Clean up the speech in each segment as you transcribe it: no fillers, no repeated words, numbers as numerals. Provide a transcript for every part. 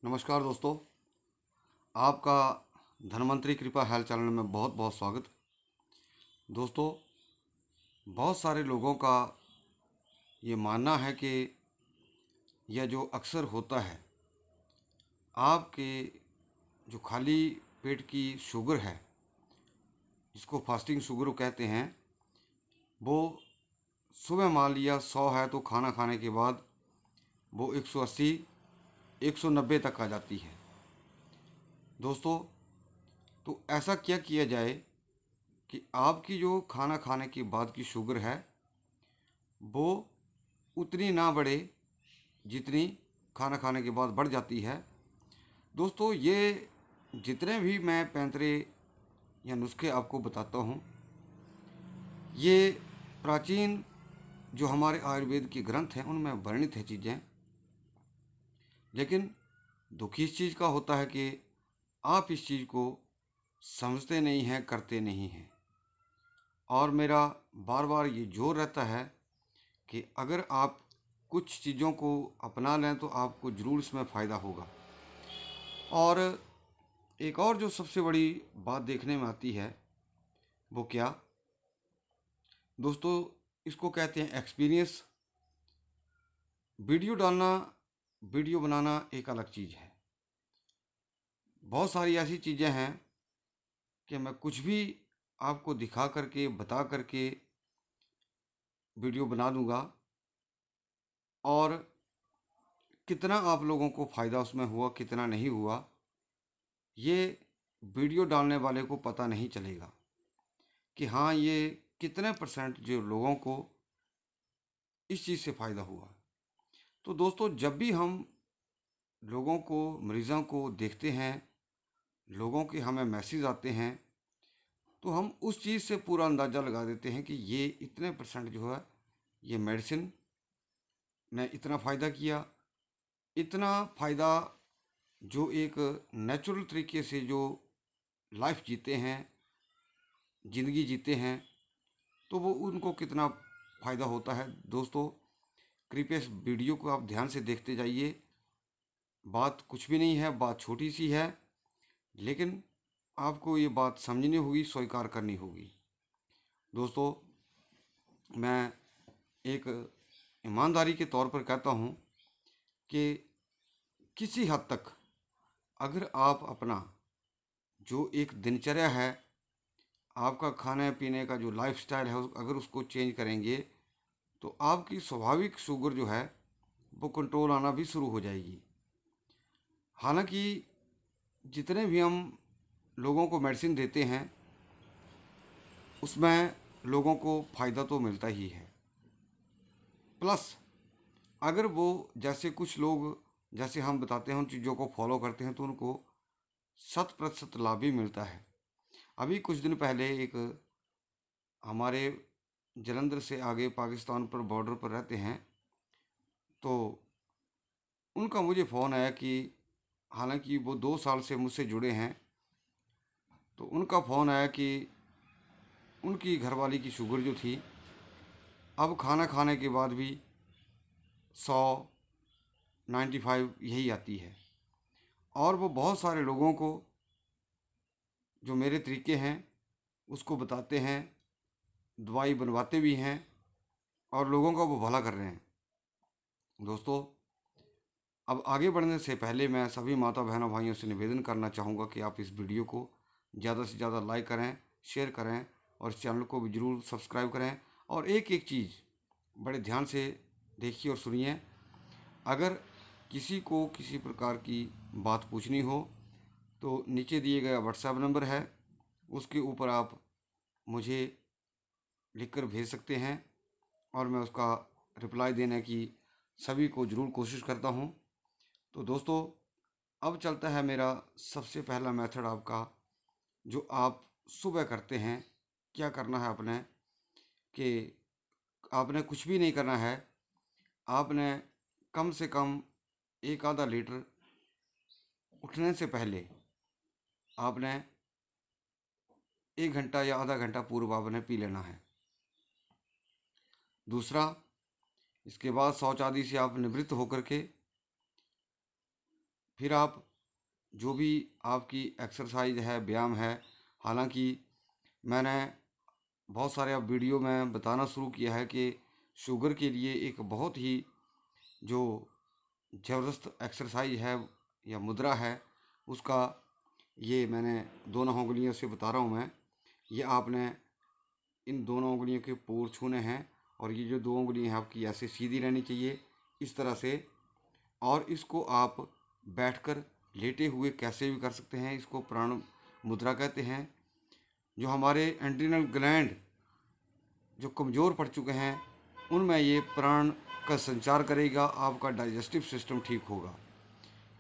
नमस्कार दोस्तों, आपका धनवंतरी कृपा हेल्थ चैनल में बहुत बहुत स्वागत। दोस्तों, बहुत सारे लोगों का ये मानना है कि यह जो अक्सर होता है, आपके जो खाली पेट की शुगर है, जिसको फास्टिंग शुगर कहते हैं, वो सुबह मान लिया 100 है तो खाना खाने के बाद वो 180 190 तक आ जाती है। दोस्तों, तो ऐसा क्या किया जाए कि आपकी जो खाना खाने के बाद की शुगर है वो उतनी ना बढ़े जितनी खाना खाने के बाद बढ़ जाती है। दोस्तों, ये जितने भी मैं पैंतरे या नुस्खे आपको बताता हूँ, ये प्राचीन जो हमारे आयुर्वेद के ग्रंथ हैं उनमें वर्णित है चीज़ें। लेकिन दुख इस चीज़ का होता है कि आप इस चीज़ को समझते नहीं हैं, करते नहीं हैं। और मेरा बार बार ये जोर रहता है कि अगर आप कुछ चीज़ों को अपना लें तो आपको ज़रूर इसमें फ़ायदा होगा। और एक और जो सबसे बड़ी बात देखने में आती है वो क्या दोस्तों, इसको कहते हैं एक्सपीरियंस। वीडियो डालना, वीडियो बनाना एक अलग चीज़ है। बहुत सारी ऐसी चीज़ें हैं कि मैं कुछ भी आपको दिखा करके बता करके वीडियो बना दूंगा, और कितना आप लोगों को फ़ायदा उसमें हुआ कितना नहीं हुआ, ये वीडियो डालने वाले को पता नहीं चलेगा कि हाँ, ये कितने परसेंट जो लोगों को इस चीज़ से फ़ायदा हुआ। तो दोस्तों, जब भी हम लोगों को, मरीज़ों को देखते हैं, लोगों के हमें मैसेज आते हैं, तो हम उस चीज़ से पूरा अंदाज़ा लगा देते हैं कि ये इतने परसेंट जो है, ये मेडिसिन ने इतना फ़ायदा किया। इतना फ़ायदा जो एक नेचुरल तरीके से जो लाइफ जीते हैं, ज़िंदगी जीते हैं, तो वो उनको कितना फ़ायदा होता है। दोस्तों, कृपया इस वीडियो को आप ध्यान से देखते जाइए। बात कुछ भी नहीं है, बात छोटी सी है, लेकिन आपको ये बात समझनी होगी, स्वीकार करनी होगी। दोस्तों, मैं एक ईमानदारी के तौर पर कहता हूँ कि किसी हद तक अगर आप अपना जो एक दिनचर्या है, आपका खाने पीने का जो लाइफस्टाइल है, अगर उसको चेंज करेंगे तो आपकी स्वाभाविक शुगर जो है वो कंट्रोल आना भी शुरू हो जाएगी। हालांकि जितने भी हम लोगों को मेडिसिन देते हैं उसमें लोगों को फ़ायदा तो मिलता ही है, प्लस अगर वो जैसे कुछ लोग, जैसे हम बताते हैं, उन चीज़ों को फॉलो करते हैं तो उनको 100% लाभ भी मिलता है। अभी कुछ दिन पहले एक हमारे जलंधर से आगे पाकिस्तान पर बॉर्डर पर रहते हैं, तो उनका मुझे फ़ोन आया कि हालांकि वो 2 साल से मुझसे जुड़े हैं, तो उनका फ़ोन आया कि उनकी घरवाली की शुगर जो थी, अब खाना खाने के बाद भी 100 95 यही आती है। और वो बहुत सारे लोगों को जो मेरे तरीके हैं उसको बताते हैं, दवाई बनवाते भी हैं, और लोगों का वो भला कर रहे हैं। दोस्तों, अब आगे बढ़ने से पहले मैं सभी माता बहनों भाइयों से निवेदन करना चाहूँगा कि आप इस वीडियो को ज़्यादा से ज़्यादा लाइक करें, शेयर करें, और इस चैनल को भी ज़रूर सब्सक्राइब करें। और एक एक चीज़ बड़े ध्यान से देखिए और सुनिए। अगर किसी को किसी प्रकार की बात पूछनी हो तो नीचे दिए गया व्हाट्सएप नंबर है, उसके ऊपर आप मुझे लिखकर भेज सकते हैं, और मैं उसका रिप्लाई देने की सभी को ज़रूर कोशिश करता हूँ। तो दोस्तों, अब चलता है मेरा सबसे पहला मेथड आपका, जो आप सुबह करते हैं। क्या करना है आपने कि आपने कुछ भी नहीं करना है। आपने कम से कम एक आधा लीटर उठने से पहले आपने 1 घंटा या आधा घंटा पूर्व आपने पी लेना है। दूसरा, इसके बाद शौच आदि से आप निवृत्त होकर के फिर आप जो भी आपकी एक्सरसाइज है, व्यायाम है, हालांकि मैंने बहुत सारे अब वीडियो में बताना शुरू किया है कि शुगर के लिए एक बहुत ही जो ज़बरदस्त एक्सरसाइज है या मुद्रा है, उसका ये मैंने दोनों उंगलियों से बता रहा हूँ मैं। ये आपने इन दोनों उंगलियों के पोर छूने हैं और ये जो दो उंगलियां हैं आपकी ऐसे सीधी रहनी चाहिए इस तरह से। और इसको आप बैठकर लेटे हुए कैसे भी कर सकते हैं। इसको प्राण मुद्रा कहते हैं। जो हमारे एंड्रिनल ग्लैंड जो कमज़ोर पड़ चुके हैं उनमें ये प्राण का संचार करेगा, आपका डाइजेस्टिव सिस्टम ठीक होगा।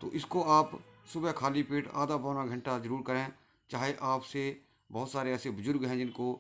तो इसको आप सुबह खाली पेट आधा पौना घंटा ज़रूर करें। चाहे आपसे बहुत सारे ऐसे बुजुर्ग हैं जिनको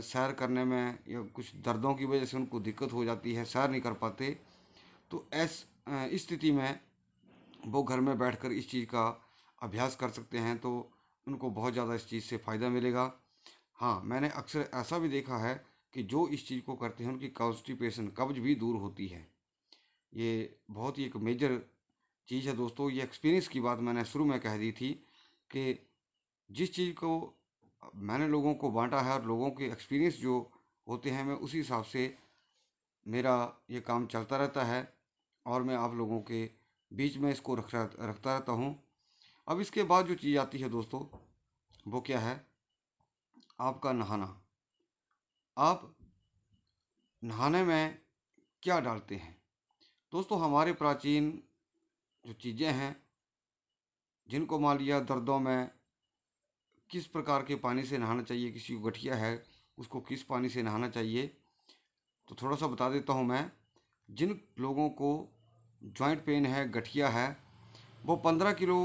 सैर करने में या कुछ दर्दों की वजह से उनको दिक्कत हो जाती है, सैर नहीं कर पाते, तो इस स्थिति में वो घर में बैठकर इस चीज़ का अभ्यास कर सकते हैं, तो उनको बहुत ज़्यादा इस चीज़ से फ़ायदा मिलेगा। हाँ, मैंने अक्सर ऐसा भी देखा है कि जो इस चीज़ को करते हैं उनकी कॉन्स्टिपेशन, कब्ज भी दूर होती है। ये बहुत ही एक मेजर चीज़ है दोस्तों। ये एक्सपीरियंस की बात मैंने शुरू में कह दी थी कि जिस चीज़ को मैंने लोगों को बांटा है और लोगों के एक्सपीरियंस जो होते हैं, मैं उसी हिसाब से मेरा ये काम चलता रहता है और मैं आप लोगों के बीच में इसको रखता रहता हूँ। अब इसके बाद जो चीज़ आती है दोस्तों, वो क्या है? आपका नहाना। आप नहाने में क्या डालते हैं? दोस्तों, हमारे प्राचीन जो चीज़ें हैं, जिनको मान लिया दर्दों में किस प्रकार के पानी से नहाना चाहिए, किसी को गठिया है उसको किस पानी से नहाना चाहिए, तो थोड़ा सा बता देता हूँ मैं। जिन लोगों को जॉइंट पेन है, गठिया है, वो 15 किलो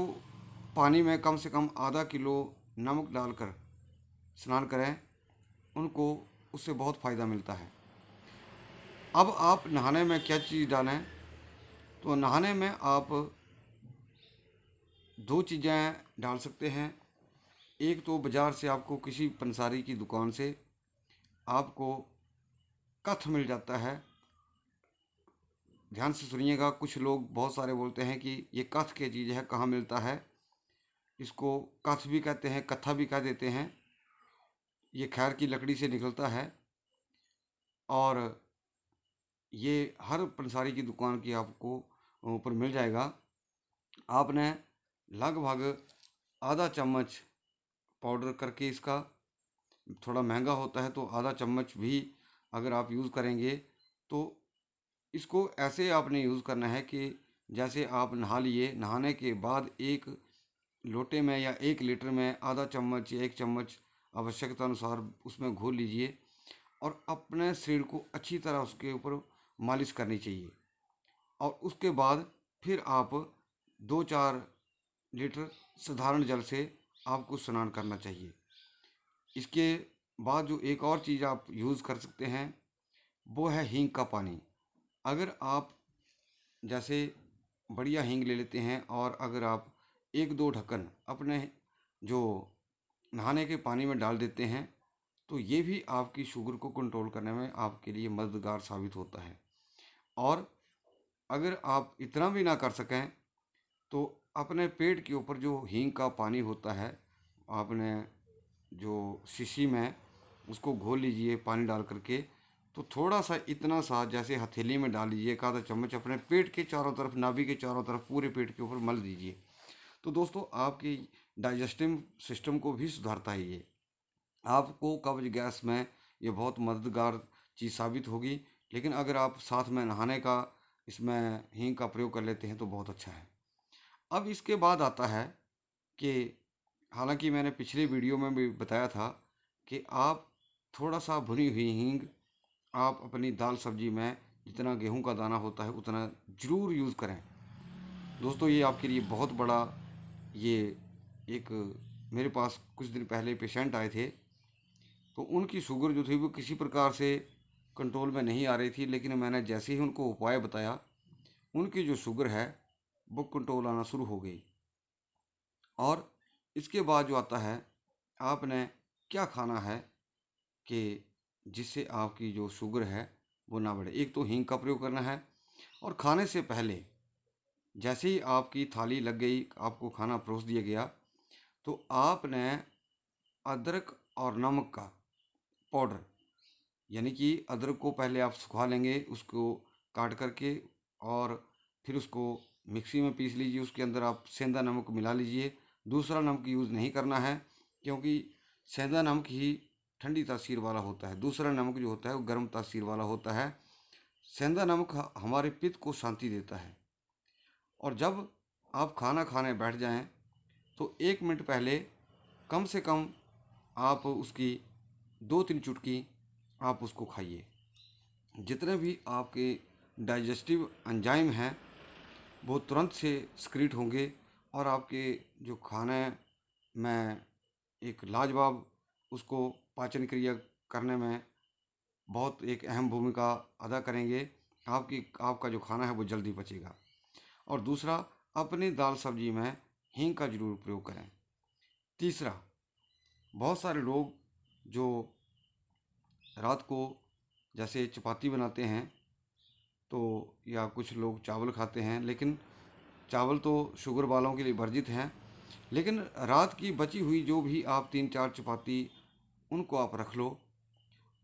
पानी में कम से कम आधा किलो नमक डालकर स्नान करें, उनको उससे बहुत फ़ायदा मिलता है। अब आप नहाने में क्या चीज़ डालें? तो नहाने में आप दो चीज़ें डाल सकते हैं। एक तो बाज़ार से आपको किसी पंसारी की दुकान से आपको कथ मिल जाता है। ध्यान से सुनिएगा, कुछ लोग बहुत सारे बोलते हैं कि ये कथ की चीज़ है, कहाँ मिलता है? इसको कथ भी कहते हैं, कत्था भी कह देते हैं। ये खैर की लकड़ी से निकलता है और ये हर पंसारी की दुकान की आपको ऊपर मिल जाएगा। आपने लगभग आधा चम्मच पाउडर करके, इसका थोड़ा महंगा होता है तो आधा चम्मच भी अगर आप यूज़ करेंगे, तो इसको ऐसे आपने यूज़ करना है कि जैसे आप नहा लिए, नहाने के बाद एक लोटे में या 1 लीटर में आधा चम्मच या 1 चम्मच आवश्यकता अनुसार उसमें घोल लीजिए और अपने शरीर को अच्छी तरह उसके ऊपर मालिश करनी चाहिए। और उसके बाद फिर आप 2-4 लीटर साधारण जल से आपको स्नान करना चाहिए। इसके बाद जो एक और चीज़ आप यूज़ कर सकते हैं वो है हींग का पानी। अगर आप जैसे बढ़िया हींग ले लेते हैं और अगर आप 1-2 ढक्कन अपने जो नहाने के पानी में डाल देते हैं, तो ये भी आपकी शुगर को कंट्रोल करने में आपके लिए मददगार साबित होता है। और अगर आप इतना भी ना कर सकें तो अपने पेट के ऊपर जो हींग का पानी होता है, आपने जो शीशी में उसको घोल लीजिए पानी डाल करके, तो थोड़ा सा इतना सा जैसे हथेली में डाल लीजिए, एक आधा चम्मच अपने पेट के चारों तरफ, नाभि के चारों तरफ, पूरे पेट के ऊपर मल दीजिए। तो दोस्तों, आपकी डाइजेस्टिव सिस्टम को भी सुधारता है ये। आपको कब्ज गैस में ये बहुत मददगार चीज़ साबित होगी। लेकिन अगर आप साथ में नहाने का इसमें हींग का प्रयोग कर लेते हैं तो बहुत अच्छा है। अब इसके बाद आता है कि हालांकि मैंने पिछले वीडियो में भी बताया था कि आप थोड़ा सा भुनी हुई हींग आप अपनी दाल सब्जी में जितना गेहूं का दाना होता है उतना ज़रूर यूज़ करें। दोस्तों, ये आपके लिए बहुत बड़ा ये एक मेरे पास कुछ दिन पहले पेशेंट आए थे, तो उनकी शुगर जो थी वो किसी प्रकार से कंट्रोल में नहीं आ रही थी, लेकिन मैंने जैसे ही उनको उपाय बताया, उनकी जो शुगर है वो कंट्रोल आना शुरू हो गई। और इसके बाद जो आता है, आपने क्या खाना है कि जिससे आपकी जो शुगर है वो ना बढ़े। एक तो हींग का प्रयोग करना है और खाने से पहले जैसे ही आपकी थाली लग गई, आपको खाना परोस दिया गया, तो आपने अदरक और नमक का पाउडर, यानी कि अदरक को पहले आप सुखा लेंगे, उसको काट करके, और फिर उसको मिक्सी में पीस लीजिए। उसके अंदर आप सेंधा नमक मिला लीजिए। दूसरा नमक यूज़ नहीं करना है, क्योंकि सेंधा नमक ही ठंडी तासीर वाला होता है, दूसरा नमक जो होता है वो गर्म तासीर वाला होता है। सेंधा नमक हमारे पित्त को शांति देता है। और जब आप खाना खाने बैठ जाएं, तो 1 मिनट पहले कम से कम आप उसकी 2-3 चुटकी आप उसको खाइए। जितने भी आपके डाइजेस्टिव एंजाइम हैं वो तुरंत से सक्रिय होंगे, और आपके जो खाने में एक लाजवाब उसको पाचन क्रिया करने में बहुत एक अहम भूमिका अदा करेंगे। आपका जो खाना है वो जल्दी पचेगा। और दूसरा, अपनी दाल सब्जी में हींग का जरूर प्रयोग करें। तीसरा, बहुत सारे लोग जो रात को जैसे चपाती बनाते हैं, तो या कुछ लोग चावल खाते हैं, लेकिन चावल तो शुगर वालों के लिए वर्जित हैं। लेकिन रात की बची हुई जो भी आप 3-4 चपाती उनको आप रख लो,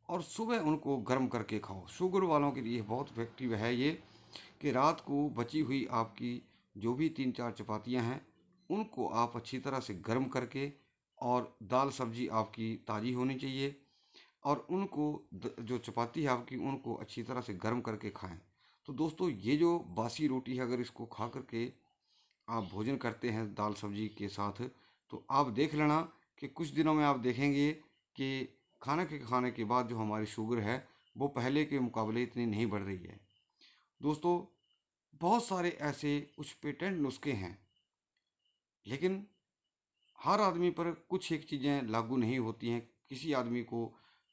और सुबह उनको गर्म करके खाओ। शुगर वालों के लिए बहुत इफेक्टिव है ये, कि रात को बची हुई आपकी जो भी 3-4 चपातियाँ हैं उनको आप अच्छी तरह से गर्म करके, और दाल सब्जी आपकी ताज़ी होनी चाहिए, और उनको जो चपाती है आपकी उनको अच्छी तरह से गर्म करके खाएं। तो दोस्तों, ये जो बासी रोटी है, अगर इसको खा करके आप भोजन करते हैं दाल सब्जी के साथ, तो आप देख लेना कि कुछ दिनों में आप देखेंगे कि खाना के खाने के बाद जो हमारी शुगर है वो पहले के मुकाबले इतनी नहीं बढ़ रही है। दोस्तों, बहुत सारे ऐसे कुछ पेटेंट नुस्खे हैं, लेकिन हर आदमी पर कुछ एक चीज़ें लागू नहीं होती हैं। किसी आदमी को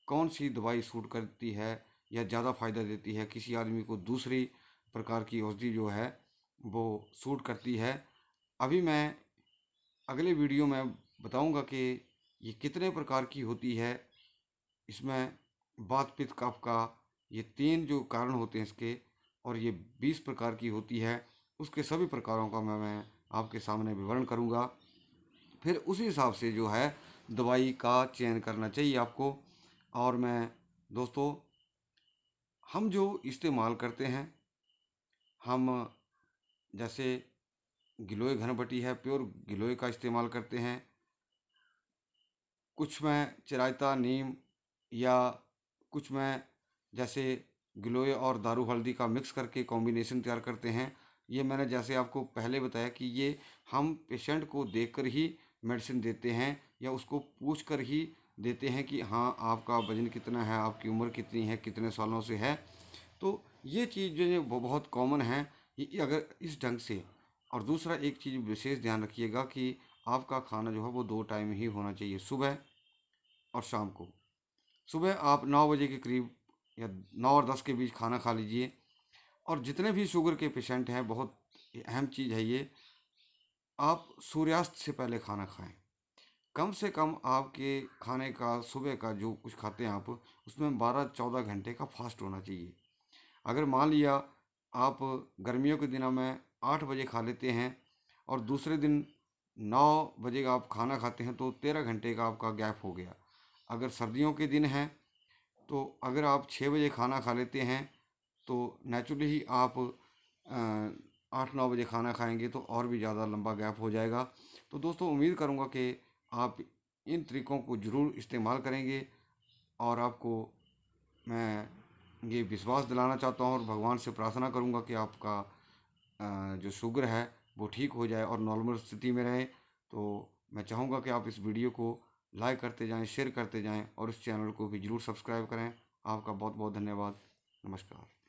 कौन सी दवाई सूट करती है या ज़्यादा फायदा देती है, किसी आदमी को दूसरी प्रकार की औषधि जो है वो सूट करती है। अभी मैं अगले वीडियो में बताऊंगा कि ये कितने प्रकार की होती है। इसमें वात पित्त कफ का ये 3 जो कारण होते हैं इसके, और ये 20 प्रकार की होती है। उसके सभी प्रकारों का मैं आपके सामने विवरण करूंगा। फिर उसी हिसाब से जो है दवाई का चयन करना चाहिए आपको। और मैं दोस्तों, हम जो इस्तेमाल करते हैं, हम जैसे गिलोय घनबटी है, प्योर गिलोय का इस्तेमाल करते हैं। कुछ में चिरायता नीम, या कुछ में जैसे गिलोय और दारू हल्दी का मिक्स करके कॉम्बिनेशन तैयार करते हैं। ये मैंने जैसे आपको पहले बताया कि ये हम पेशेंट को देखकर ही मेडिसिन देते हैं, या उसको पूछ कर ही देते हैं कि हाँ, आपका वजन कितना है, आपकी उम्र कितनी है, कितने सालों से है। तो ये चीज़ जो है वो बहुत कॉमन है। ये अगर इस ढंग से, और दूसरा एक चीज़ विशेष ध्यान रखिएगा कि आपका खाना जो है वो 2 टाइम ही होना चाहिए, सुबह और शाम को। सुबह आप 9 बजे के करीब या 9 और 10 के बीच खाना खा लीजिए। और जितने भी शुगर के पेशेंट हैं, बहुत अहम चीज़ है ये, आप सूर्यास्त से पहले खाना खाएं। कम से कम आपके खाने का, सुबह का जो कुछ खाते हैं आप, उसमें 12-14 घंटे का फास्ट होना चाहिए। अगर मान लिया आप गर्मियों के दिनों में 8 बजे खा लेते हैं, और दूसरे दिन 9 बजे आप खाना खाते हैं, तो 13 घंटे का आपका गैप हो गया। अगर सर्दियों के दिन हैं, तो अगर आप 6 बजे खाना खा लेते हैं, तो नेचुरली ही आप 8-9 बजे खाना खाएंगे, तो और भी ज़्यादा लंबा गैप हो जाएगा। तो दोस्तों, उम्मीद करूँगा कि आप इन तरीक़ों को ज़रूर इस्तेमाल करेंगे, और आपको मैं ये विश्वास दिलाना चाहता हूँ, और भगवान से प्रार्थना करूँगा कि आपका जो शुगर है वो ठीक हो जाए और नॉर्मल स्थिति में रहे। तो मैं चाहूँगा कि आप इस वीडियो को लाइक करते जाएं, शेयर करते जाएं, और इस चैनल को भी ज़रूर सब्सक्राइब करें। आपका बहुत बहुत धन्यवाद। नमस्कार।